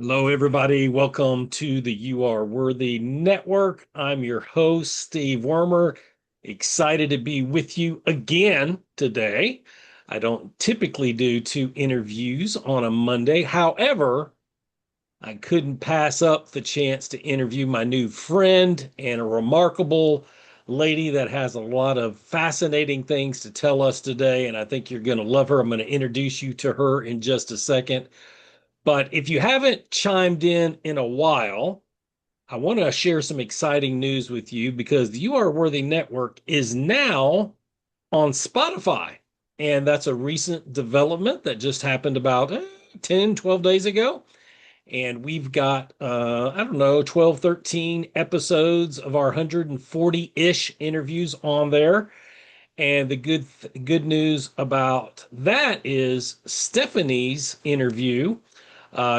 Hello, everybody. Welcome to the You Are Worthy Network. I'm your host, Steve Wormer. Excited to be with you again today. I don't typically do two interviews on a Monday. However, I couldn't pass up the chance to interview my new friend and a remarkable lady that has a lot of fascinating things to tell us today. And I think you're going to love her. I'm going to introduce you to her in just a second. But if you haven't chimed in a while, I want to share some exciting news with you because the You Are Worthy Network is now on Spotify. And that's a recent development that just happened about 10, 12 days ago. And we've got, I don't know, 12, 13 episodes of our 140-ish interviews on there. And the good news about that is Stephanie's interview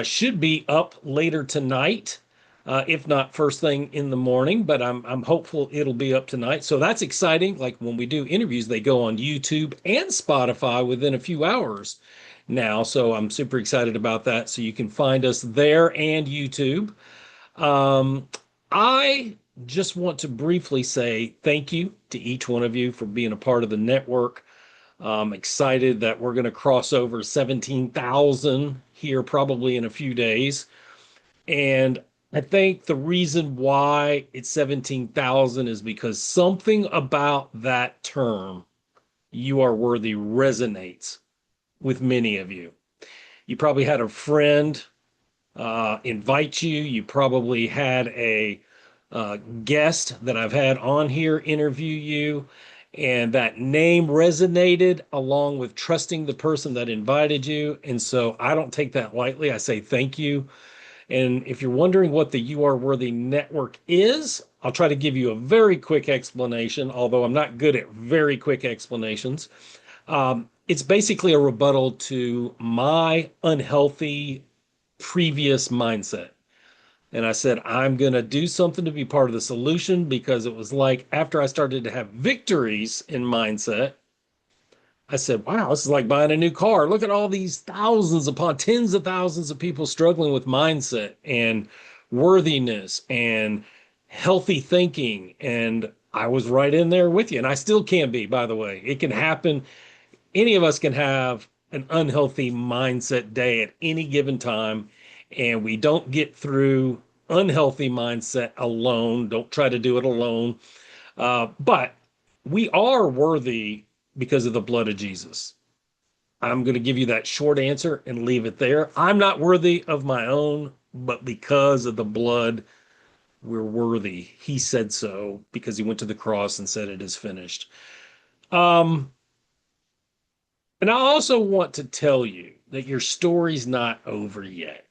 should be up later tonight, if not first thing in the morning. But I'm hopeful it'll be up tonight. So that's exciting. Like when we do interviews, they go on YouTube and Spotify within a few hours now. So I'm super excited about that. So you can find us there and YouTube. Um, I just want to briefly say thank you to each one of you for being a part of the network. I'm excited that we're going to cross over 17,000 here probably in a few days. And I think the reason why it's 17,000 is because something about that term, you are worthy, resonates with many of you. You probably had a friend invite you. You probably had a guest that I've had on here interview you, and that name resonated along with trusting the person that invited you. And so I don't take that lightly. I say thank you. And if you're wondering what the You Are Worthy Network is, I'll try to give you a very quick explanation, although I'm not good at very quick explanations. It's basically a rebuttal to my unhealthy previous mindset. And I said, I'm going to do something to be part of the solution because it was like after I started to have victories in mindset, I said, wow, this is like buying a new car. Look at all these thousands upon tens of thousands of people struggling with mindset and worthiness and healthy thinking. And I was right in there with you. And I still can be, by the way. It can happen. Any of us can have an unhealthy mindset day at any given time, and we don't get through unhealthy mindset alone. Don't try to do it alone. But we are worthy because of the blood of Jesus. I'm going to give you that short answer and leave it there. I'm not worthy of my own, but because of the blood, we're worthy. He said so because he went to the cross and said, "It is finished." Um, And I also want to tell you that your story's not over yet.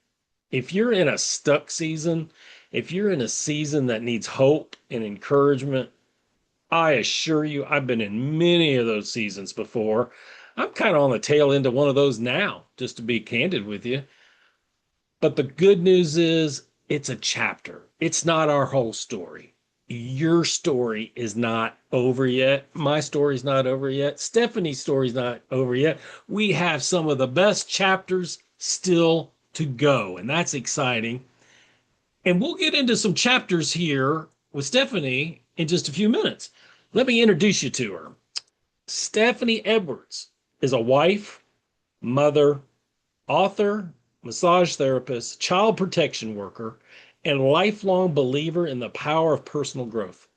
If you're in a stuck season, if you're in a season that needs hope and encouragement, I assure you, I've been in many of those seasons before. I'm kind of on the tail end of one of those now, just to be candid with you. But the good news is it's a chapter. It's not our whole story. Your story is not over yet. My story's not over yet. Stephanie's story's not over yet. We have some of the best chapters still to go, and that's exciting. And we'll get into some chapters here with Stephanie in just a few minutes. Let me introduce you to her. Stephanie Edwards is a wife, mother, author, massage therapist, child protection worker, and lifelong believer in the power of personal growth.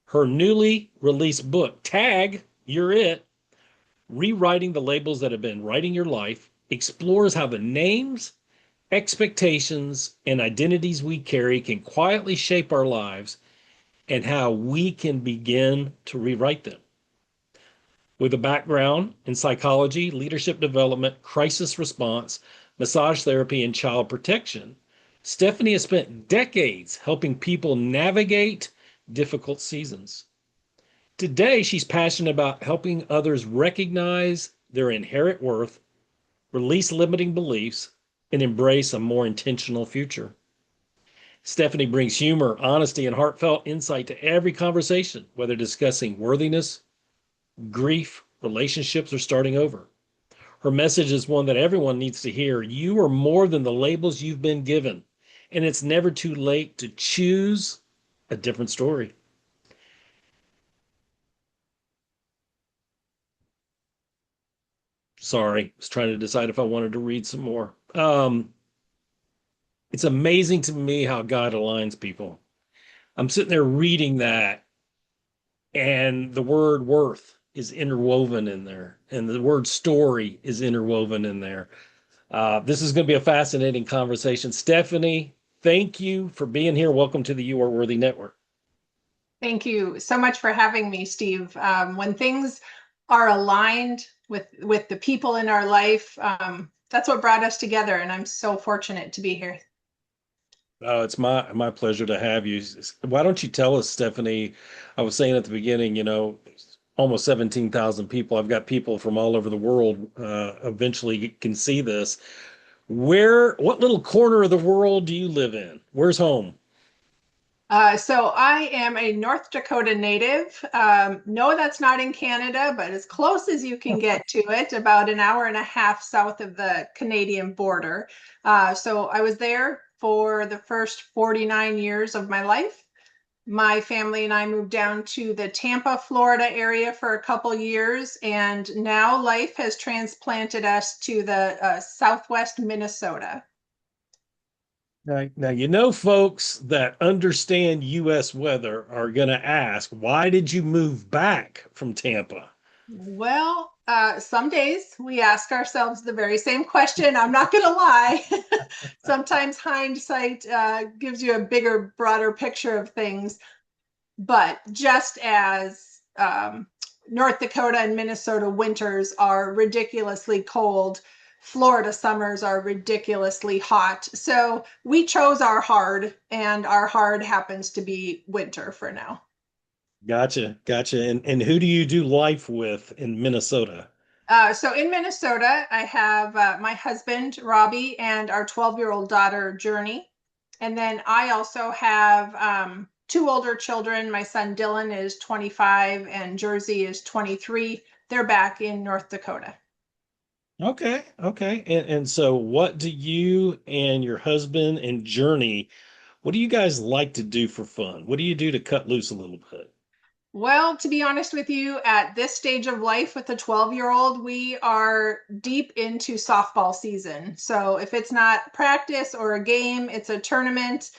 Her newly released book, Tag, You're It, Rewriting the Labels That Have Been Writing Your Life, explores how the names, expectations, and identities we carry can quietly shape our lives and how we can begin to rewrite them. With a background in psychology, leadership development, crisis response, massage therapy, and child protection, Stephanie has spent decades helping people navigate difficult seasons. Today, she's passionate about helping others recognize their inherent worth, release limiting beliefs, and embrace a more intentional future. Stephanie brings humor, honesty, and heartfelt insight to every conversation, whether discussing worthiness, grief, relationships, or starting over. Her message is one that everyone needs to hear. You are more than the labels you've been given, and it's never too late to choose a different story. Sorry, I was trying to decide if I wanted to read some more. It's amazing to me how God aligns people. I'm sitting there reading that, and the word worth is interwoven in there, and the word story is interwoven in there. This is going to be a fascinating conversation. Stephanie, thank you for being here. Welcome to the You Are Worthy Network. Thank you so much for having me, Steve. When things are aligned with the people in our life, that's what brought us together, and I'm so fortunate to be here. Oh, it's my pleasure to have you. Why don't you tell us, Stephanie? I was saying at the beginning, almost 17,000 people. I've got people from all over the world eventually can see this. What little corner of the world do you live in? Where's home? So I am a North Dakota native. No, that's not in Canada, but as close as you can get to it, about an hour and a half south of the Canadian border. So I was there for the first 49 years of my life. My family and I moved down to the Tampa, Florida area for a couple years, and now life has transplanted us to the Southwest Minnesota. Now, folks that understand U.S. weather are going to ask, why did you move back from Tampa? Well, some days we ask ourselves the very same question. I'm not going to lie. Sometimes hindsight gives you a bigger, broader picture of things. But just as North Dakota and Minnesota winters are ridiculously cold, Florida summers are ridiculously hot. So we chose our hard, and our hard happens to be winter for now. Gotcha, gotcha. And who do you do life with in Minnesota? So in Minnesota, I have my husband, Robbie, and our 12-year-old daughter, Journey. And then I also have two older children. My son, Dylan, is 25 and Jersey is 23. They're back in North Dakota. Okay, okay. And so what do you and your husband and Journey, what do you guys like to do for fun? What do you do to cut loose a little bit? Well, to be honest with you, at this stage of life with a 12-year-old, we are deep into softball season. So if it's not practice or a game, it's a tournament.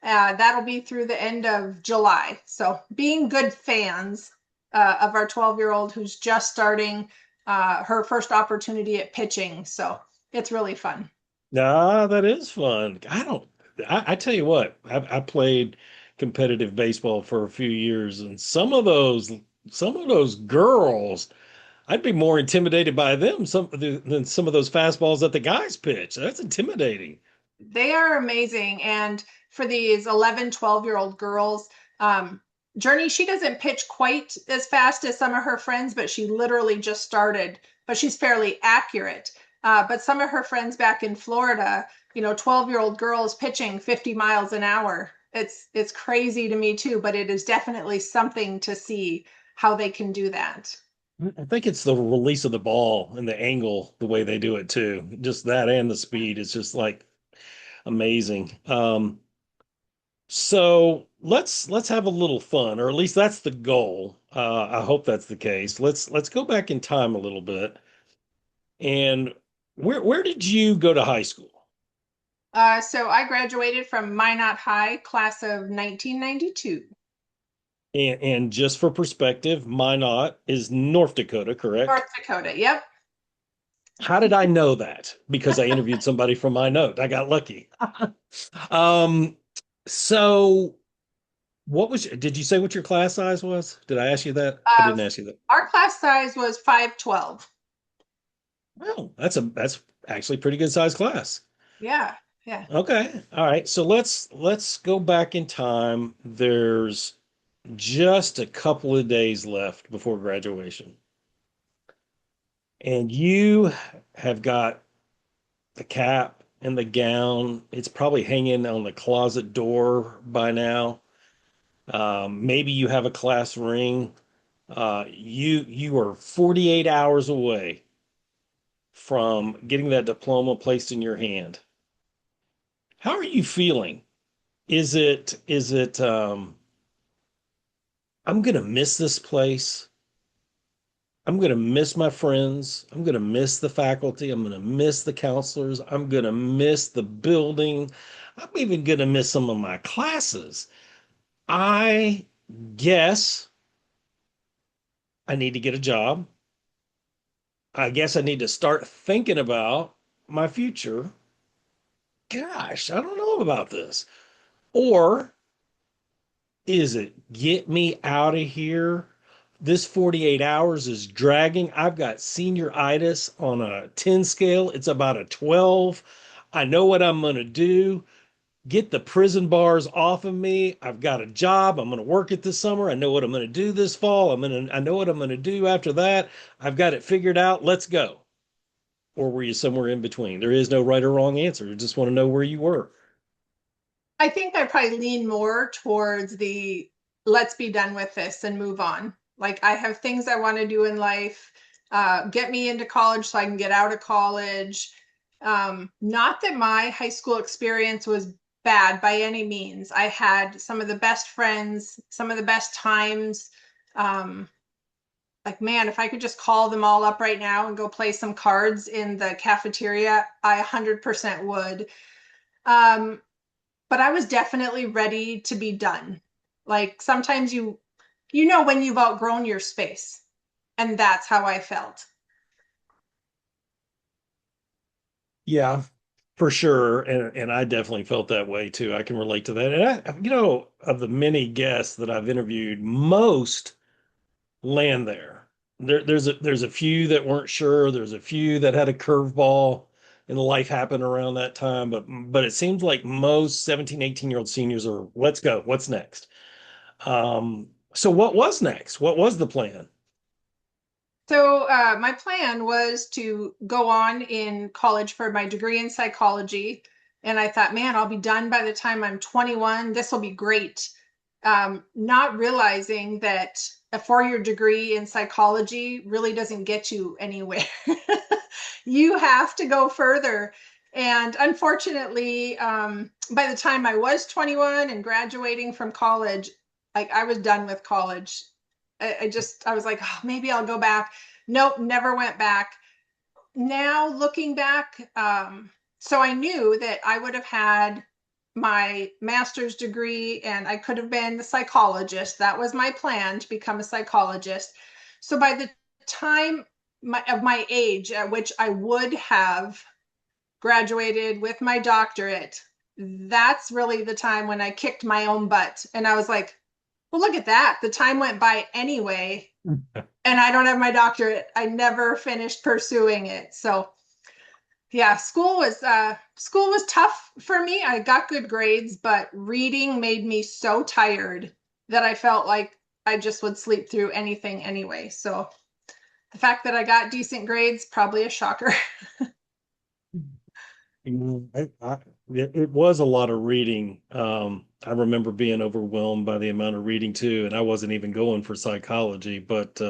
That'll be through the end of July. So being good fans of our 12-year-old who's just starting her first opportunity at pitching. So it's really fun. Nah, that is fun. I tell you what, I played competitive baseball for a few years, and some of those girls, I'd be more intimidated by them than some of those fastballs that the guys pitch. That's intimidating. They are amazing. And for these 11, 12-year-old girls, Journey, she doesn't pitch quite as fast as some of her friends, but she literally just started, but she's fairly accurate. But some of her friends back in Florida, 12-year-old girls pitching 50 miles an hour. It's crazy to me too, but it is definitely something to see how they can do that. I think it's the release of the ball and the angle, the way they do it too. Just that and the speed is just like amazing. So let's have a little fun, or at least that's the goal. I hope that's the case. Let's go back in time a little bit. And where did you go to high school? So I graduated from Minot High, class of 1992. And just for perspective, Minot is North Dakota, correct? North Dakota. Yep. How did I know that? Because I interviewed somebody from Minot. I got lucky. Um, so did you say what your class size was? Did I ask you that? I Uh, didn't ask you that. our class size was 512. Well, that's actually a pretty good sized class. Yeah. Yeah. Okay. All right. So let's go back in time. There's just a couple of days left before graduation. And you have got the cap and the gown. It's probably hanging on the closet door by now. Maybe you have a class ring. You are 48 hours away from getting that diploma placed in your hand. How are you feeling? Is it I'm gonna miss this place. I'm gonna miss my friends. I'm gonna miss the faculty. I'm gonna miss the counselors. I'm gonna miss the building. I'm even gonna miss some of my classes. I guess I need to get a job. I guess I need to start thinking about my future. Gosh, I don't know about this. Or is it get me out of here? This 48 hours is dragging. I've got senioritis on a 10 scale. It's about a 12. I know what I'm going to do. Get the prison bars off of me. I've got a job. I'm going to work it this summer. I know what I'm going to do this fall. I know what I'm going to do after that. I've got it figured out. Let's go. Or were you somewhere in between? There is no right or wrong answer. I just want to know where you were. I think I probably lean more towards the let's be done with this and move on. Like I have things I want to do in life. Get me into college so I can get out of college. Not that my high school experience was bad by any means. I had some of the best friends, some of the best times. Um, like, man, if I could just call them all up right now and go play some cards in the cafeteria, I 100% would. Um, but I was definitely ready to be done. Like sometimes you know when you've outgrown your space. And that's how I felt. Yeah, for sure. And I definitely felt that way too. I can relate to that. And of the many guests that I've interviewed, most land there. There's a few that weren't sure. There's a few that had a curveball and life happened around that time. But it seems like most 17, 18-year-old seniors are, let's go. What's next? So what was next? What was the plan? So my plan was to go on in college for my degree in psychology. And I thought, man, I'll be done by the time I'm 21. This will be great. Not realizing that a 4 year degree in psychology really doesn't get you anywhere. You have to go further. And unfortunately, by the time I was 21 and graduating from college, like I was done with college. I was like, oh, maybe I'll go back. Nope, never went back. Now looking back, so I knew that I would have had my master's degree and I could have been the psychologist. That was my plan to become a psychologist. So by the time of my age at which I would have graduated with my doctorate, that's really the time when I kicked my own butt. And I was like, well, look at that. The time went by anyway, and I don't have my doctorate. I never finished pursuing it. So yeah, school was tough for me. I got good grades, but reading made me so tired that I felt like I just would sleep through anything anyway. So the fact that I got decent grades, probably a shocker. It was a lot of reading. I remember being overwhelmed by the amount of reading too, and I wasn't even going for psychology. But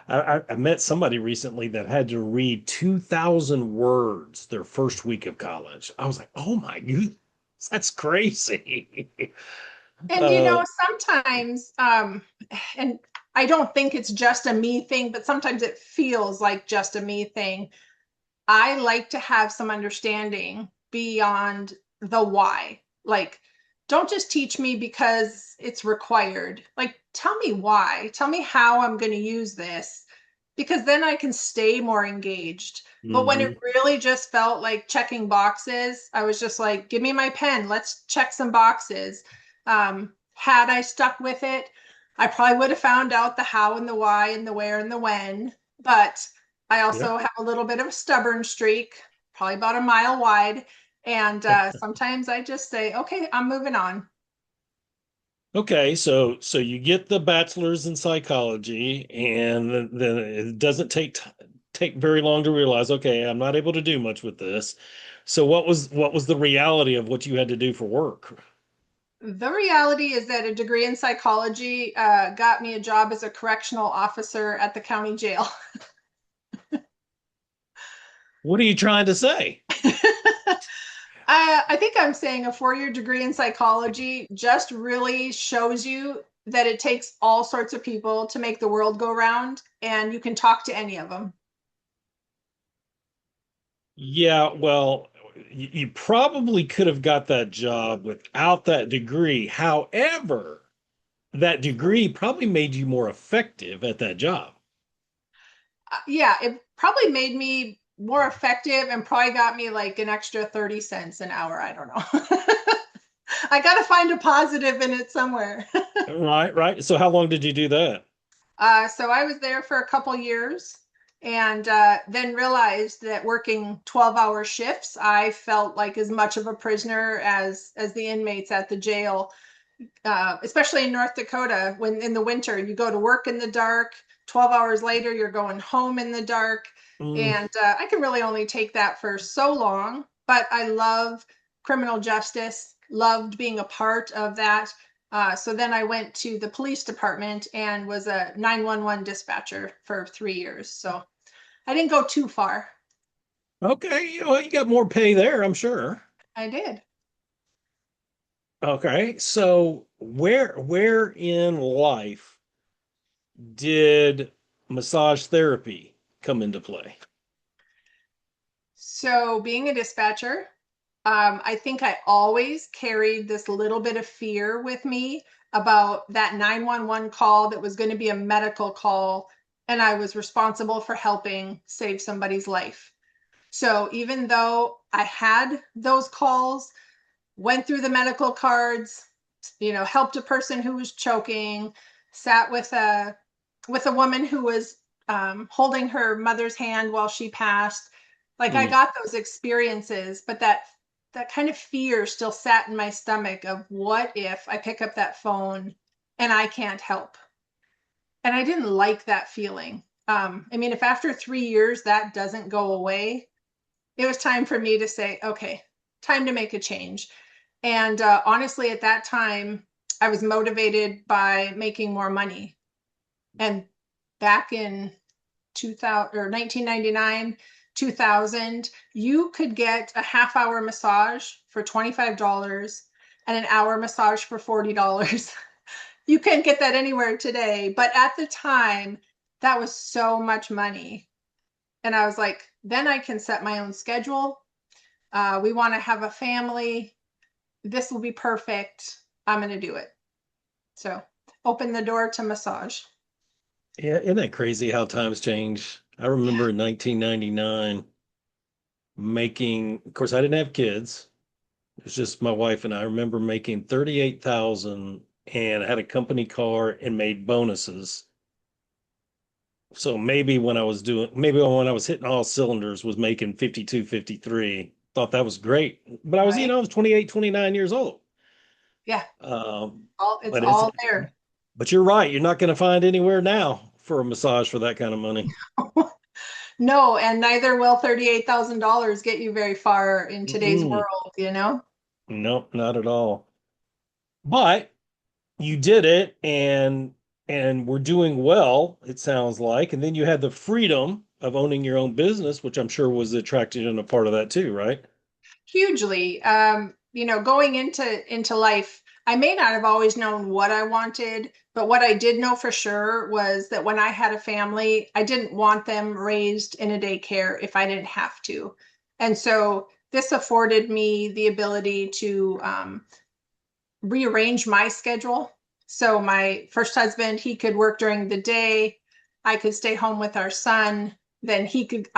I met somebody recently that had to read 2,000 words their first week of college. I was like, oh my goodness, that's crazy. And Uh, sometimes, and I don't think it's just a me thing, but sometimes it feels like just a me thing. I like to have some understanding beyond the why. Like, don't just teach me because it's required. Like, tell me why. Tell me how I'm going to use this because then I can stay more engaged. But when it mhm. really just felt like checking boxes, I was just like, give me my pen. Let's check some boxes. Had I stuck with it, I probably would have found out the how and the why and the where and the when. But I Yeah. also have a little bit of a stubborn streak, probably about a mile wide. And sometimes I just say, okay, I'm moving on. Okay, so you get the bachelor's in psychology, and then it doesn't take very long to realize, okay, I'm not able to do much with this. So what was the reality of what you had to do for work? The reality is that a degree in psychology got me a job as a correctional officer at the county jail. What are you trying to say? I think I'm saying a 4-year degree in psychology just really shows you that it takes all sorts of people to make the world go round, and you can talk to any of them. Yeah, well, you probably could have got that job without that degree. However, that degree probably made you more effective at that job. Yeah, it probably made me more effective and probably got me like an extra 30 cents an hour. I don't know. I got to find a positive in it somewhere. Right, right. So how long did you do that? So I was there for a couple years and then realized that working 12-hour shifts, I felt like as much of a prisoner as the inmates at the jail, especially in North Dakota, when in the winter you go to work in the dark, 12 hours later you're going home in the dark. Mm, And I can really only take that for so long, but I love criminal justice, loved being a part of that. So then I went to the police department and was a 911 dispatcher for 3 years. So I didn't go too far. okay, well, you got more pay there, I'm sure. I did. Okay, so where in life did massage therapy come into play? So being a dispatcher, I think I always carried this little bit of fear with me about that 911 call that was going to be a medical call, and I was responsible for helping save somebody's life. So even though I had those calls, went through the medical cards, helped a person who was choking, sat with a woman who was holding her mother's hand while she passed. Like I Mm, got those experiences, but that kind of fear still sat in my stomach of what if I pick up that phone and I can't help? And I didn't like that feeling. I mean, if after 3 years that doesn't go away, it was time for me to say, okay, time to make a change. And honestly, at that time, I was motivated by making more money. And back in 2000 or 1999, 2000, you could get a half-hour massage for $25 and an hour massage for $40. You can't get that anywhere today, but at the time, that was so much money. And I was like, then I can set my own schedule. We want to have a family. This will be perfect. I'm going to do it. So open the door to massage. yeah, isn't that crazy how times change? I Yeah. remember in 1999 making, of course, I didn't have kids. It was just my wife and I remember making 38,000 and had a company car and made bonuses. So maybe when I was hitting all cylinders was making 52, 53. Thought that was great. But Right. I was 28, 29 years old. Yeah. Um, It's but it's, all there. but you're right. You're not going to find anywhere now for a massage for that kind of money. No, and neither will $38,000 get you very far in today's Mm-mm. world? Nope, not at all. But you did it and we're doing well, it sounds like. And then you had the freedom of owning your own business, which I'm sure was attracted in a part of that too, right? Hugely. Going into life, I may not have always known what I wanted, but what I did know for sure was that when I had a family, I didn't want them raised in a daycare if I didn't have to. And so this afforded me the ability to rearrange my schedule. So my first husband, he could work during the day. I could stay home with our son. Then he could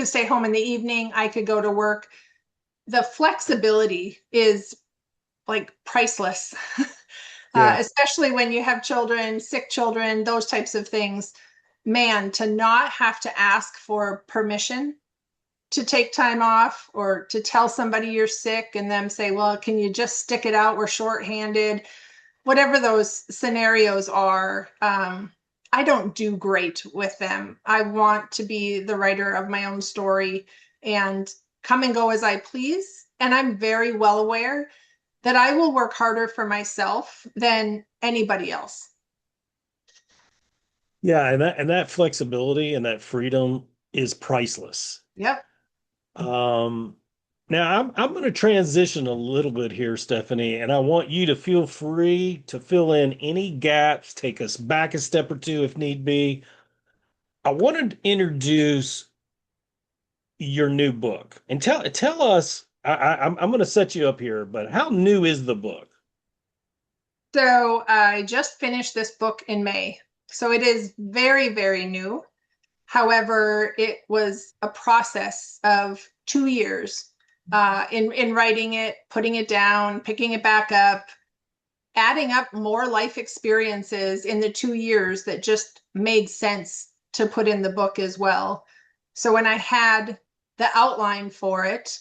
stay home in the evening. I could go to work. The flexibility is like priceless, Yeah. especially when you have children, sick children, those types of things. Man, to not have to ask for permission to take time off or to tell somebody you're sick and them say, well, can you just stick it out? We're shorthanded. Whatever those scenarios are, I don't do great with them. I want to be the writer of my own story and come and go as I please. And I'm very well aware that I will work harder for myself than anybody else. Yeah, and that flexibility and that freedom is priceless. Yep. Um, Now I'm going to transition a little bit here, Stephanie, and I want you to feel free to fill in any gaps, take us back a step or two if need be. I want to introduce your new book and tell us. I'm going to set you up here, but how new is the book? So I just finished this book in May. So it is very, very new. However, it was a process of 2 years in writing it, putting it down, picking it back up, adding up more life experiences in the 2 years that just made sense to put in the book as well. So when I had the outline for it,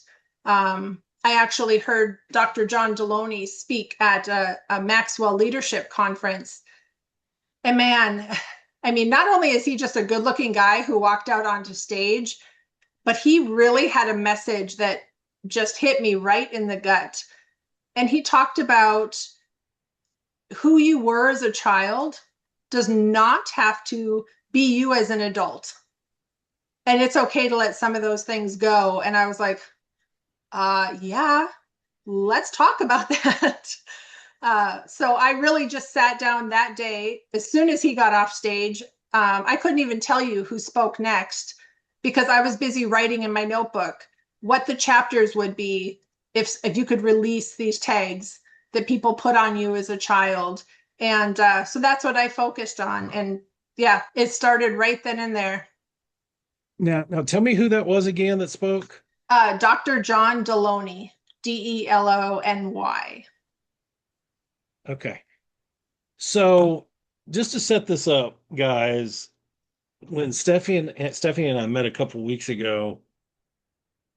I actually heard Dr. John Deloney speak at a Maxwell Leadership Conference. And man, I mean, not only is he just a good looking guy who walked out onto stage, but he really had a message that just hit me right in the gut. And he talked about who you were as a child does not have to be you as an adult. And it's okay to let some of those things go. And I was like, yeah, let's talk about that. So I really just sat down that day. As soon as he got off stage, I couldn't even tell you who spoke next because I was busy writing in my notebook what the chapters would be if you could release these tags that people put on you as a child. And so that's what I focused on. And yeah, it started right then and there. Now tell me who that was again that spoke. Dr. John Deloney, Delony. Okay. So just to set this up, guys, when Stephanie and I met a couple weeks ago,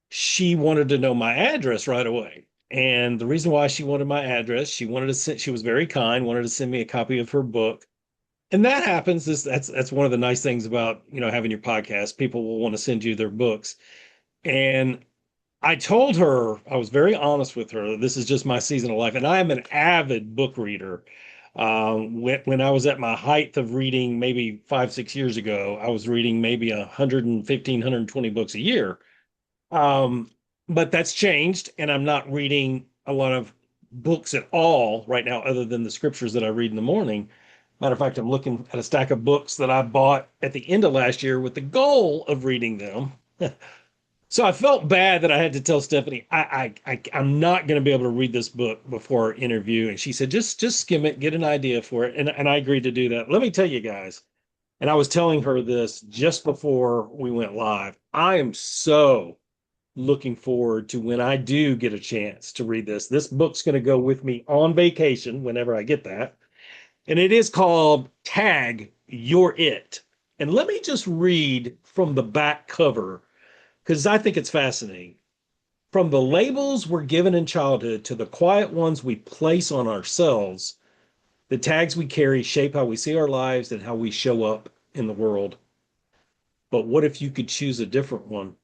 she wanted to know my address right away. And the reason why she wanted my address, she was very kind, wanted to send me a copy of her book. And that happens. That's one of the nice things about, having your podcast. People will want to send you their books. And I told her, I was very honest with her, this is just my season of life. And I am an avid book reader. When I was at my height of reading, maybe 5, 6 years ago, I was reading maybe 115, 120 books a year. Um, but that's changed, and I'm not reading a lot of books at all right now, other than the scriptures that I read in the morning. Matter of fact, I'm looking at a stack of books that I bought at the end of last year with the goal of reading them. So I felt bad that I had to tell Stephanie I'm not going to be able to read this book before our interview, and she said just skim it, get an idea for it, and I agreed to do that. Let me tell you guys, and I was telling her this just before we went live. I am so looking forward to when I do get a chance to read this. This book's going to go with me on vacation whenever I get that. And it is called Tag You're It. And let me just read from the back cover because I think it's fascinating. From the labels we're given in childhood to the quiet ones we place on ourselves, the tags we carry shape how we see our lives and how we show up in the world. But what if you could choose a different one?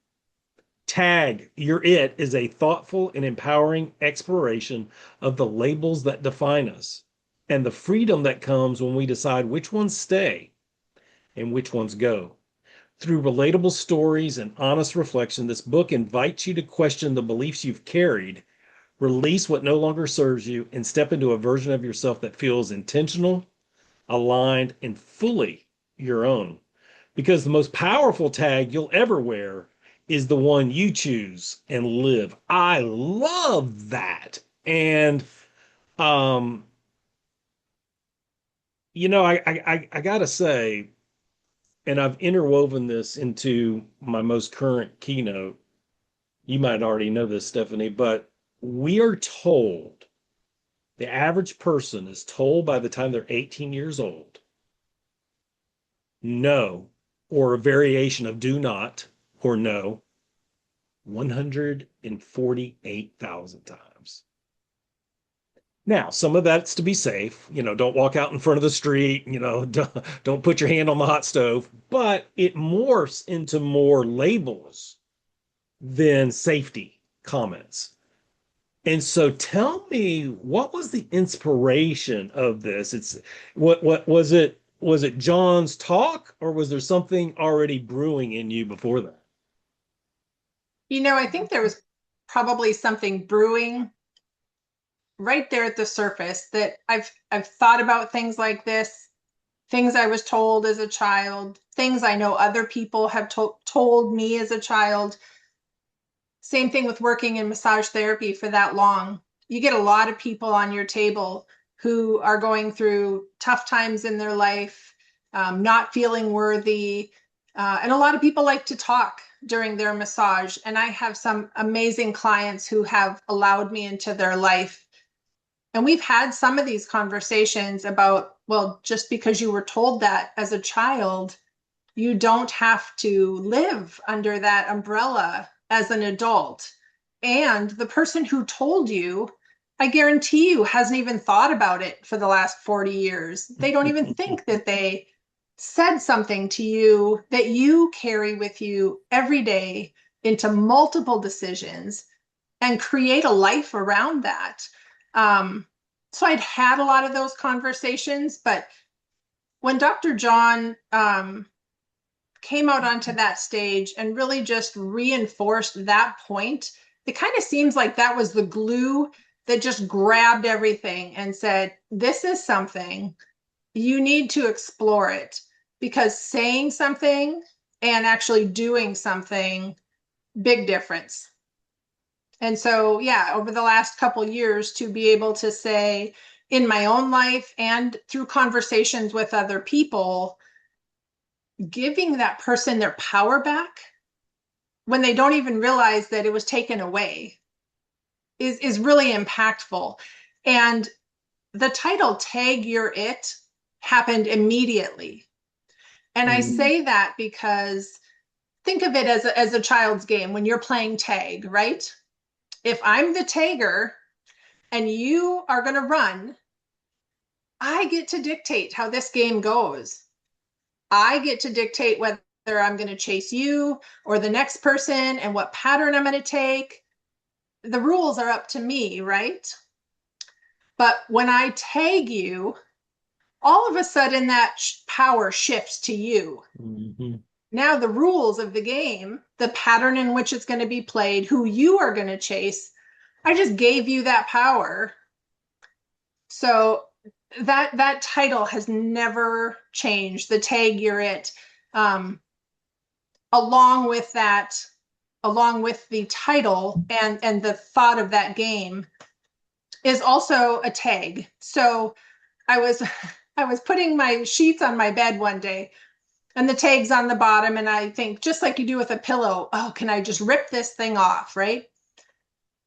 Tag You're It is a thoughtful and empowering exploration of the labels that define us and the freedom that comes when we decide which ones stay and which ones go. Through relatable stories and honest reflection, this book invites you to question the beliefs you've carried, release what no longer serves you, and step into a version of yourself that feels intentional, aligned, and fully your own. Because the most powerful tag you'll ever wear is the one you choose and live. I love that. And um, I gotta say, and I've interwoven this into my most current keynote. You might already know this, Stephanie, but we are told, the average person is told by the time they're 18 years old, no, or a variation of do not or no, 148,000 times. Now, some of that's to be safe. Don't walk out in front of the street, don't put your hand on the hot stove, but it morphs into more labels than safety comments. And so tell me, what was the inspiration of this? What was it John's talk or was there something already brewing in you before that? I think there was probably something brewing right there at the surface that I've thought about things like this, things I was told as a child, things I know other people have told me as a child. Same thing with working in massage therapy for that long. You get a lot of people on your table who are going through tough times in their life, not feeling worthy. And a lot of people like to talk during their massage. And I have some amazing clients who have allowed me into their life. And we've had some of these conversations about, well, just because you were told that as a child, you don't have to live under that umbrella as an adult. And the person who told you, I guarantee you, hasn't even thought about it for the last 40 years. They don't even think that they said something to you that you carry with you every day into multiple decisions and create a life around that. Um, so I'd had a lot of those conversations, but when Dr. John came out onto that stage and really just reinforced that point, it kind of seems like that was the glue that just grabbed everything and said, this is something you need to explore it, because saying something and actually doing something, big difference. And so, yeah, over the last couple years, to be able to say in my own life and through conversations with other people, giving that person their power back when they don't even realize that it was taken away is really impactful. And the title Tag Your It happened immediately. And I Mm, say that because think of it as a child's game when you're playing tag, right? If I'm the tagger and you are going to run, I get to dictate how this game goes. I get to dictate whether I'm going to chase you or the next person and what pattern I'm going to take. The rules are up to me, right? But when I tag you, all of a sudden that power shifts to you. mhm. Now, the rules of the game, the pattern in which it's going to be played, who you are going to chase, I just gave you that power. So that title has never changed. The tag you're it. Um, along with that, along with the title and the thought of that game is also a tag. So I was I was putting my sheets on my bed one day and the tag's on the bottom, and I think, just like you do with a pillow, oh, can I just rip this thing off, right?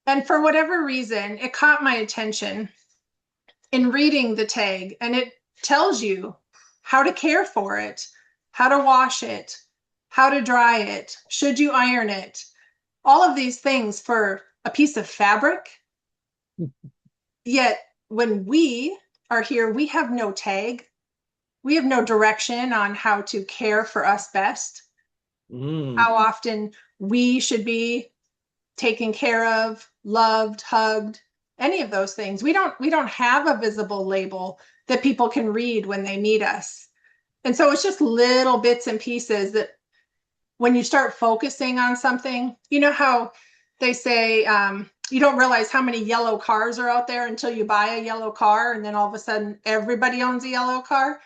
And for whatever reason, it caught my attention in reading the tag, and it tells you how to care for it, how to wash it, how to dry it, should you iron it, all of these things for a piece of fabric. Yet when we are here, we have no tag. We have no direction on how to care for us best, Mm. how often we should be taken care of, loved, hugged, any of those things. We don't have a visible label that people can read when they meet us. And so it's just little bits and pieces that when you start focusing on something, you know how they say you don't realize how many yellow cars are out there until you buy a yellow car, and then all of a sudden everybody owns a yellow car.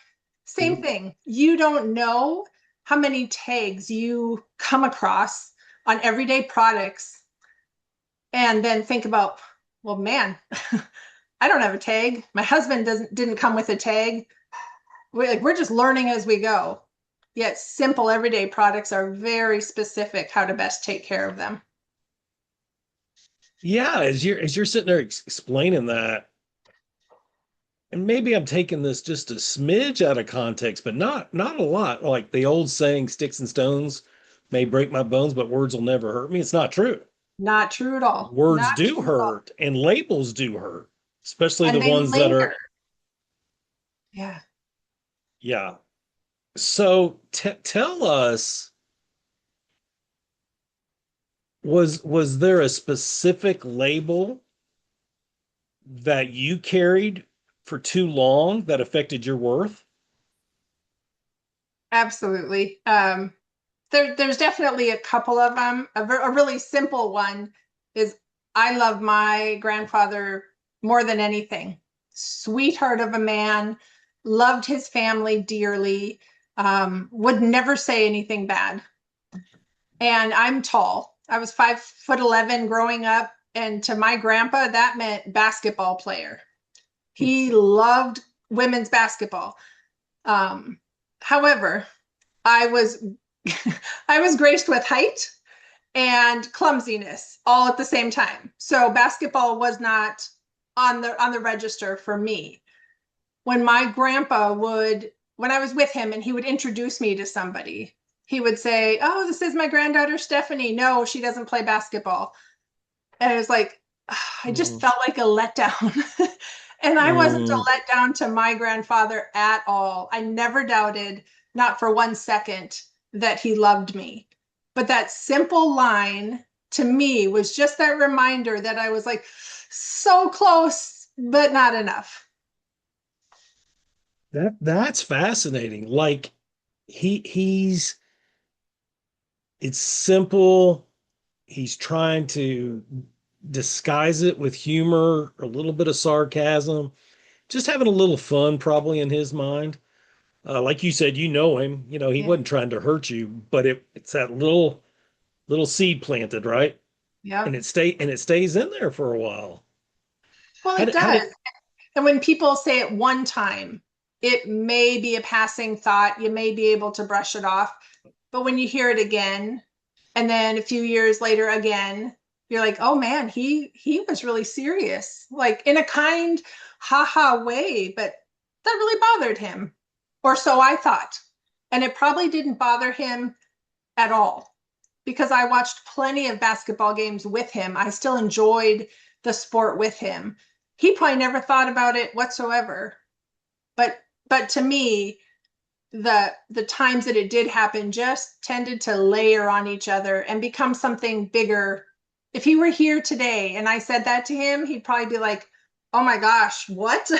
Same Yep. thing. You don't know how many tags you come across on everyday products and then think about, well, man, I don't have a tag. My husband didn't come with a tag. We're just learning as we go. Yet simple everyday products are very specific how to best take care of them. Yeah, as you're sitting there explaining that, and maybe I'm taking this just a smidge out of context, but not a lot. Like the old saying, "Sticks and stones may break my bones, but words will never hurt me." It's not true. Not true at all. Words Not do true at all. hurt, and labels do hurt, especially And the they ones that linger. are, Yeah, yeah. So tell us, was there a specific label that you carried for too long that affected your worth? absolutely. there's definitely a couple of them. A really simple one is I love my grandfather more than anything. Sweetheart of a man, loved his family dearly, would never say anything bad. And I'm tall. I was 5'11" growing up. And to my grandpa, that meant basketball player. He loved women's basketball. Um, However, I was I was graced with height and clumsiness all at the same time. So basketball was not on the register for me. When my grandpa would when I was with him and he would introduce me to somebody, he would say, "Oh, this is my granddaughter Stephanie. No, she doesn't play basketball." And it was like I just Mm, felt like a letdown. And I wasn't mm. a letdown to my grandfather at all. I never doubted, not for 1 second, that he loved me. But that simple line to me was just that reminder that I was like so close, but not enough. That's fascinating. Like he's it's simple. He's trying to disguise it with humor, a little bit of sarcasm, just having a little fun probably in his mind. Like you said, you know him. You know, he Yeah. wasn't trying to hurt you, but it's that little seed planted, right? Yeah. And it stays in there for a while. Well, How it did how did does. And when people say it one time, it may be a passing thought. You may be able to brush it off. But when you hear it again, and then a few years later again, you're like, oh man, he was really serious, like in a kind, haha way, but that really bothered him. Or so I thought. And it probably didn't bother him at all because I watched plenty of basketball games with him. I still enjoyed the sport with him. He probably never thought about it whatsoever. But to me, the times that it did happen just tended to layer on each other and become something bigger. If he were here today and I said that to him, he'd probably be like, "Oh my gosh, what?"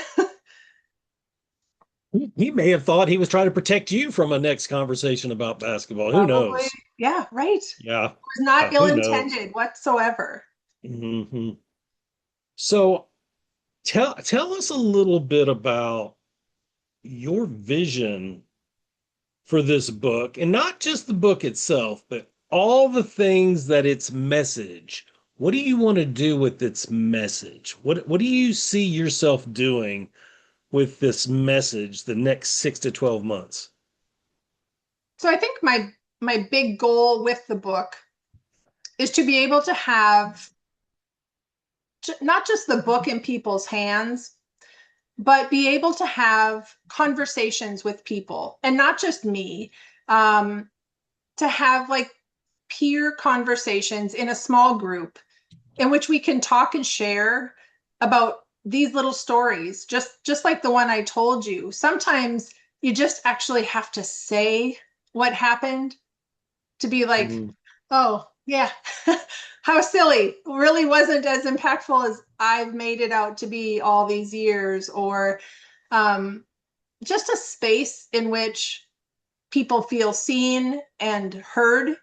he may have thought he was trying to protect you from a next conversation about basketball. Who Probably. knows? Yeah, right. It Yeah. was not Yeah, who knows? ill-intended whatsoever. Hmm. So tell us a little bit about your vision for this book, and not just the book itself, but all the things that its message. What do you want to do with its message? What do you see yourself doing with this message the next 6 to 12 months? So I think my big goal with the book is to be able to have not just the book in people's hands, but be able to have conversations with people and not just me. Um, to have like peer conversations in a small group in which we can talk and share about these little stories, just like the one I told you. Sometimes you just actually have to say what happened to be like, Mhm. oh yeah, how silly, really wasn't as impactful as I've made it out to be all these years. Or um, just a space in which people feel seen and heard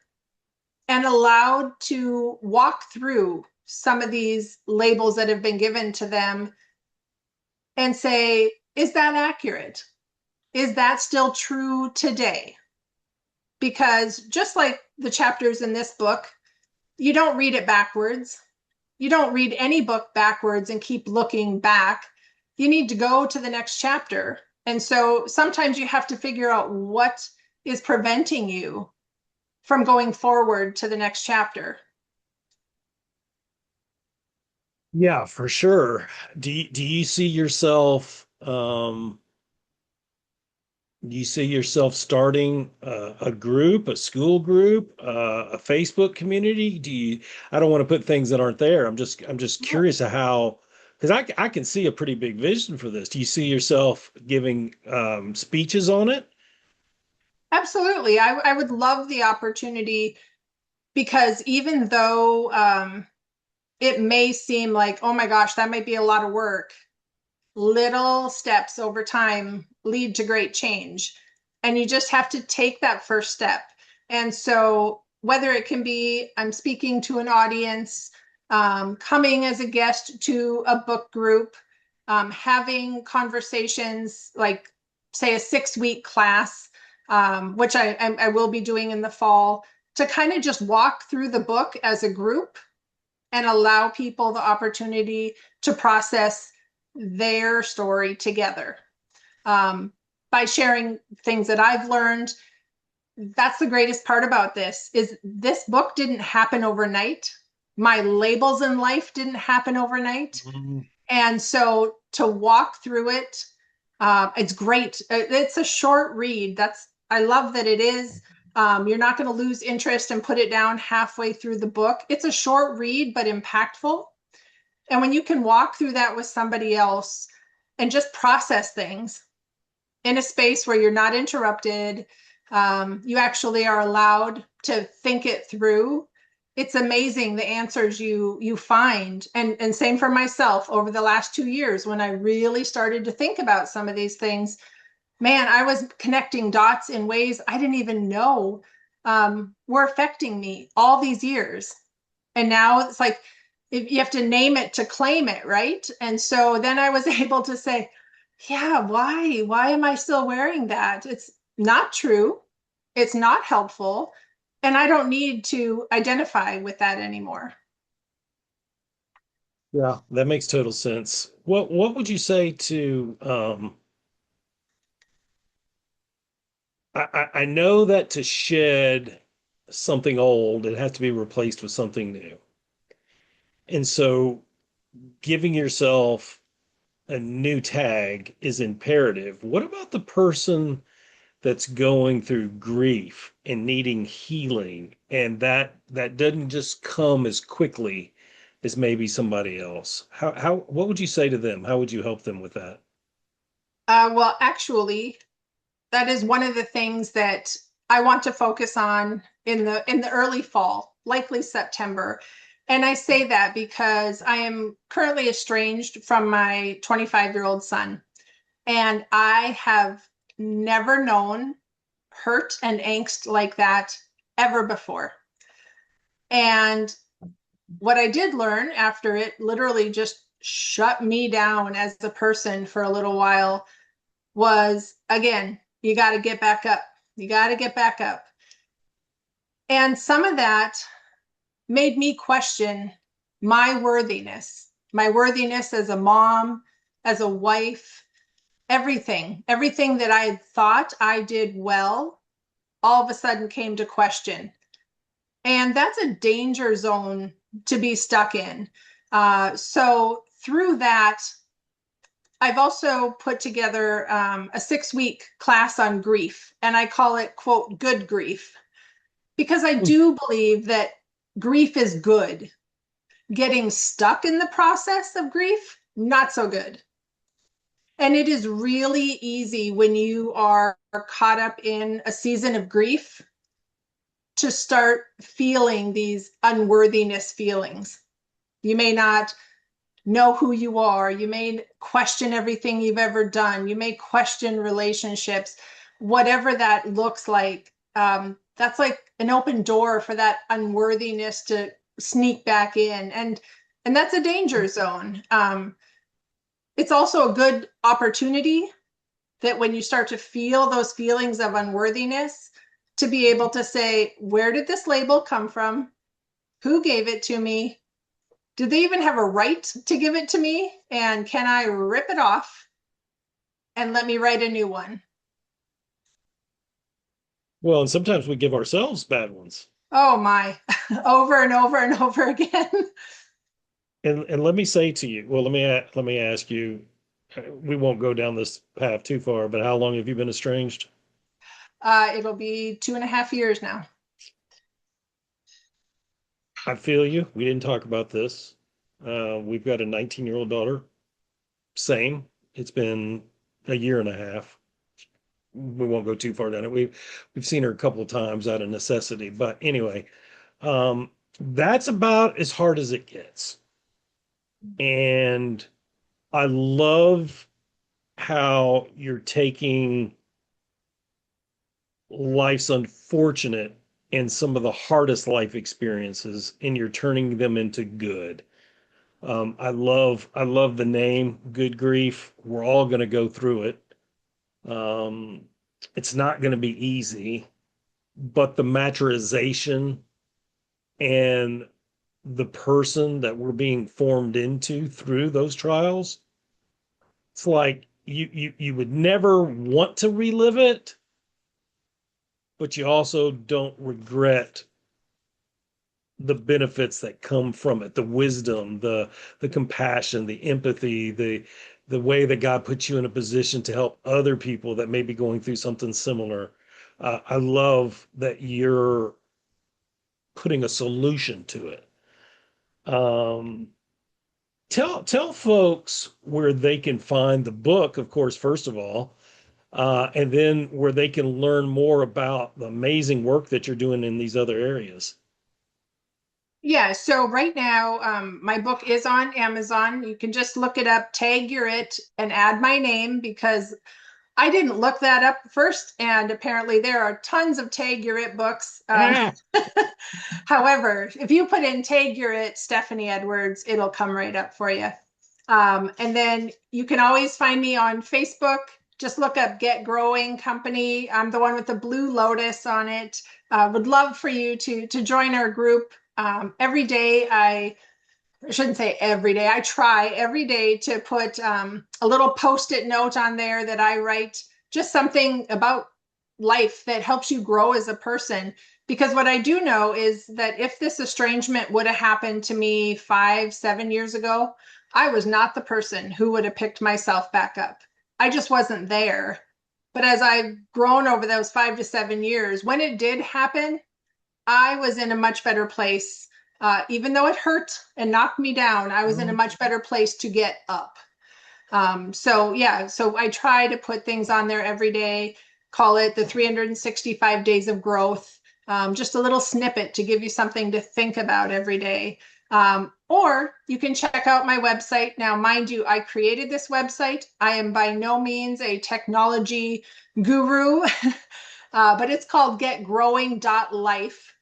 and allowed to walk through some of these labels that have been given to them and say, is that accurate? Is that still true today? Because just like the chapters in this book, you don't read it backwards. You don't read any book backwards and keep looking back. You need to go to the next chapter. And so sometimes you have to figure out what is preventing you from going forward to the next chapter. Yeah, for sure. Do you see yourself do you see yourself starting a group, a school group, a Facebook community? I don't want to put things that aren't there. I'm just curious of how, because I can see a pretty big vision for this. Do you see yourself giving speeches on it? Absolutely. I would love the opportunity because even though it may seem like, oh my gosh, that might be a lot of work, little steps over time lead to great change. And you just have to take that first step. And so, whether it can be I'm speaking to an audience, coming as a guest to a book group, having conversations like, say, a 6 week class, which I will be doing in the fall, to kind of just walk through the book as a group and allow people the opportunity to process their story together, um, by sharing things that I've learned. That's the greatest part about this, is this book didn't happen overnight. My labels in life didn't happen overnight. Mhm. And so to walk through it, it's great. It's a short read. I love that it is. You're not going to lose interest and put it down halfway through the book. It's a short read, but impactful. And when you can walk through that with somebody else and just process things in a space where you're not interrupted, you actually are allowed to think it through. It's amazing the answers you find. And same for myself over the last 2 years when I really started to think about some of these things. Man, I was connecting dots in ways I didn't even know were affecting me all these years. And now it's like you have to name it to claim it, right? And so then I was able to say, yeah, why? Why am I still wearing that? It's not true. It's not helpful. And I don't need to identify with that anymore. Yeah, that makes total sense. What would you say to I know that to shed something old, it has to be replaced with something new. And so giving yourself a new tag is imperative. What about the person that's going through grief and needing healing, and that doesn't just come as quickly as maybe somebody else? How what would you say to them? How would you help them with that? Well, actually, that is one of the things that I want to focus on in the early fall, likely September. And I say that because I am currently estranged from my 25-year-old son. And I have never known hurt and angst like that ever before. And what I did learn after it literally just shut me down as a person for a little while was, again, you got to get back up. You got to get back up. And some of that made me question my worthiness as a mom, as a wife, everything that I had thought I did well, all of a sudden came to question. And that's a danger zone to be stuck in. So through that, I've also put together a 6 week class on grief, and I call it, quote, good grief, because I do believe that grief is good. Getting stuck in the process of grief, not so good. And it is really easy when you are caught up in a season of grief to start feeling these unworthiness feelings. You may not know who you are. You may question everything you've ever done. You may question relationships, whatever that looks like. That's like an open door for that unworthiness to sneak back in, and that's a danger zone. It's also a good opportunity that when you start to feel those feelings of unworthiness, to be able to say, where did this label come from? Who gave it to me? Do they even have a right to give it to me? And can I rip it off and let me write a new one? Well, and sometimes we give ourselves bad ones. Oh my, over and over and over again. And let me say to you, well, let me ask you, we won't go down this path too far, but how long have you been estranged? It'll be 2.5 years now. I feel you. We didn't talk about this. We've got a 19-year-old daughter. Same. It's been a year and a half. We won't go too far down it. We've seen her a couple of times out of necessity, but anyway, that's about as hard as it gets. And I love how you're taking life's unfortunate and some of the hardest life experiences, and you're turning them into good. I love the name Good Grief. We're all going to go through it. Um, it's not going to be easy, but the maturization and the person that we're being formed into through those trials, it's like you would never want to relive it, but you also don't regret the benefits that come from it, the wisdom, the compassion, the empathy, the way that God puts you in a position to help other people that may be going through something similar. I love that you're putting a solution to it. Um, tell folks where they can find the book, of course, first of all, and then where they can learn more about the amazing work that you're doing in these other areas. Yeah, so right now, my book is on Amazon. You can just look it up, tag your it, and add my name because I didn't look that up first, and apparently there are tons of Tag Your It books. Ah, However, if you put in Tag Your It, Stephanie Edwards, it'll come right up for you. And then you can always find me on Facebook. Just look up Get Growing Company. I'm the one with the blue lotus on it. Would love for you to join our group. Every day I shouldn't say every day. I try every day to put a little post-it note on there that I write just something about life that helps you grow as a person. Because what I do know is that if this estrangement would have happened to me 5, 7 years ago, I was not the person who would have picked myself back up. I just wasn't there. But as I've grown over those 5 to 7 years, when it did happen, I was in a much better place. Even though it hurt and knocked me down, I was in a much better place to get up. So yeah, so I try to put things on there every day, call it the 365 days of growth. Just a little snippet to give you something to think about every day. Or you can check out my website. Now, mind you, I created this website. I am by no means a technology guru, but it's called getgrowing.life.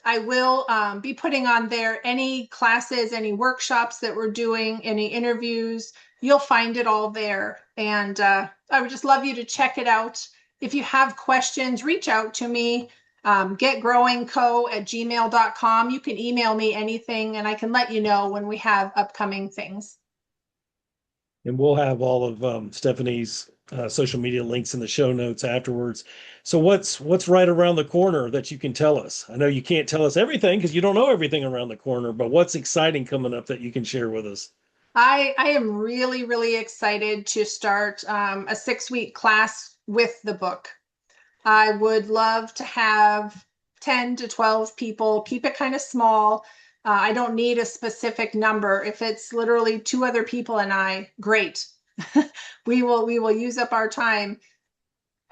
I will be putting on there any classes, any workshops that we're doing, any interviews. You'll find it all there. And I would just love you to check it out. If you have questions, reach out to me, getgrowingco@gmail.com. You can email me anything and I can let you know when we have upcoming things. and we'll have all of Stephanie's social media links in the show notes afterwards. So what's right around the corner that you can tell us? I know you can't tell us everything because you don't know everything around the corner, but what's exciting coming up that you can share with us? I am really, really excited to start a 6 week class with the book. I would love to have 10 to 12 people, keep it kind of small. I don't need a specific number. If it's literally two other people and I, great. We will use up our time.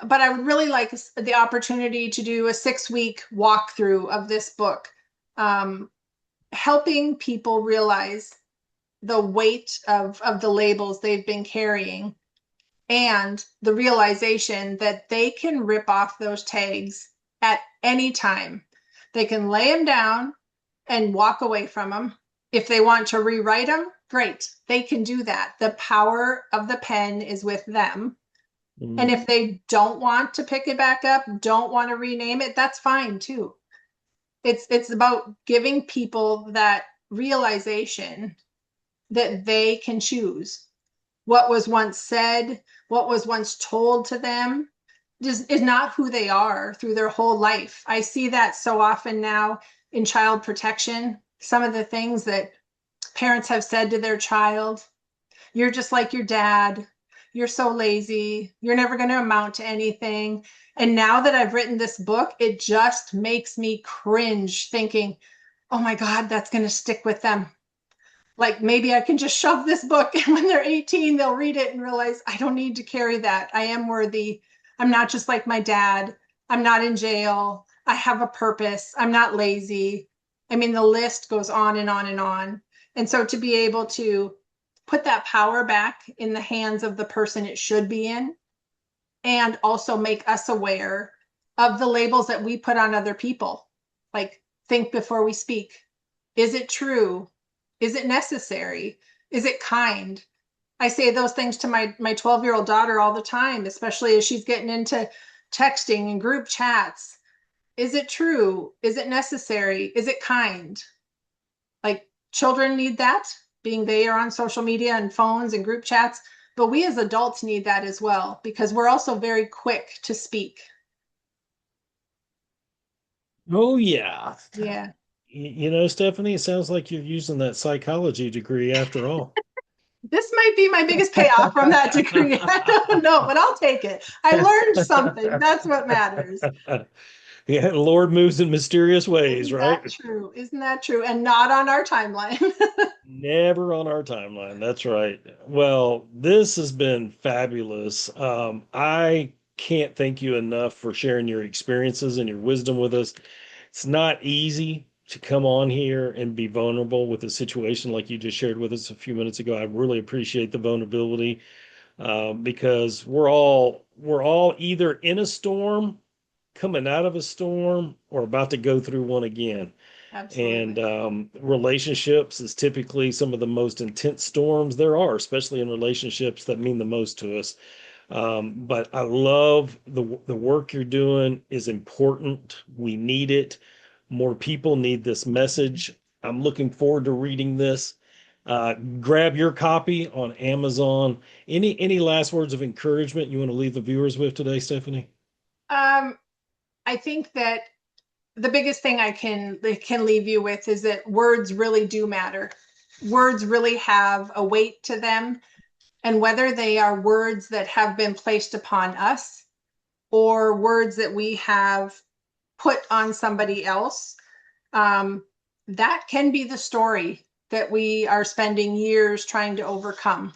But I would really like the opportunity to do a 6 week walkthrough of this book, um, helping people realize the weight of the labels they've been carrying and the realization that they can rip off those tags at any time. They can lay them down and walk away from them. If they want to rewrite them, great, they can do that. The power of the pen is with them. And Mm. if they don't want to pick it back up, don't want to rename it, that's fine too. It's about giving people that realization that they can choose what was once said, what was once told to them is not who they are through their whole life. I see that so often now in child protection. Some of the things that parents have said to their child, you're just like your dad. You're so lazy. You're never going to amount to anything. And now that I've written this book, it just makes me cringe thinking, oh my God, that's going to stick with them. Like maybe I can just shove this book and when they're 18, they'll read it and realize I don't need to carry that. I am worthy. I'm not just like my dad. I'm not in jail. I have a purpose. I'm not lazy. I mean, the list goes on and on and on. And so to be able to put that power back in the hands of the person it should be in, and also make us aware of the labels that we put on other people. Like, think before we speak. Is it true? Is it necessary? Is it kind? I say those things to my 12-year-old daughter all the time, especially as she's getting into texting and group chats. Is it true? Is it necessary? Is it kind? Like, children need that, being they are on social media and phones and group chats, but we as adults need that as well because we're also very quick to speak. Oh, yeah. Yeah. Stephanie, it sounds like you're using that psychology degree after all. This might be my biggest payoff from that degree. I don't know, but I'll take it. I learned something. That's what matters. Yeah, Lord moves in mysterious ways, Isn't right? that true? Isn't that true? And not on our timeline. Never on our timeline. That's right. Well, this has been fabulous. I can't thank you enough for sharing your experiences and your wisdom with us. It's not easy to come on here and be vulnerable with a situation like you just shared with us a few minutes ago. I really appreciate the vulnerability because we're all either in a storm, coming out of a storm, or about to go through one again. And Absolutely. relationships is typically some of the most intense storms there are, especially in relationships that mean the most to us. But I love the work you're doing is important. We need it. More people need this message. I'm looking forward to reading this. Grab your copy on Amazon. Any last words of encouragement you want to leave the viewers with today, Stephanie? Um, I think that the biggest thing I can leave you with is that words really do matter. Words really have a weight to them, and whether they are words that have been placed upon us or words that we have put on somebody else, um, that can be the story that we are spending years trying to overcome.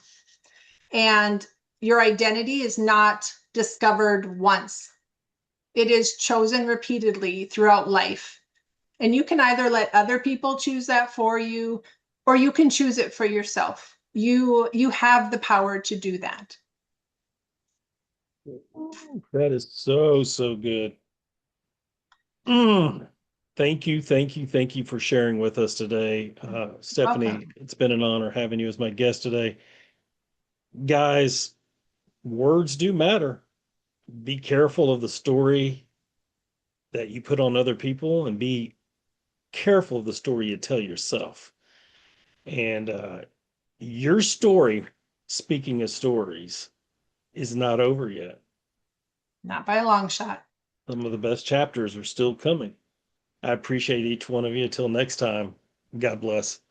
And your identity is not discovered once, it is chosen repeatedly throughout life. And you can either let other people choose that for you or you can choose it for yourself. You have the power to do that. That is so, so good. Mm. Thank you, thank you, thank you for sharing with us today. Stephanie, Welcome. it's been an honor having you as my guest today. Guys, words do matter. Be careful of the story that you put on other people and be careful of the story you tell yourself. And your story, speaking of stories, is not over yet. Not by a long shot. Some of the best chapters are still coming. I appreciate each one of you. Until next time, God bless.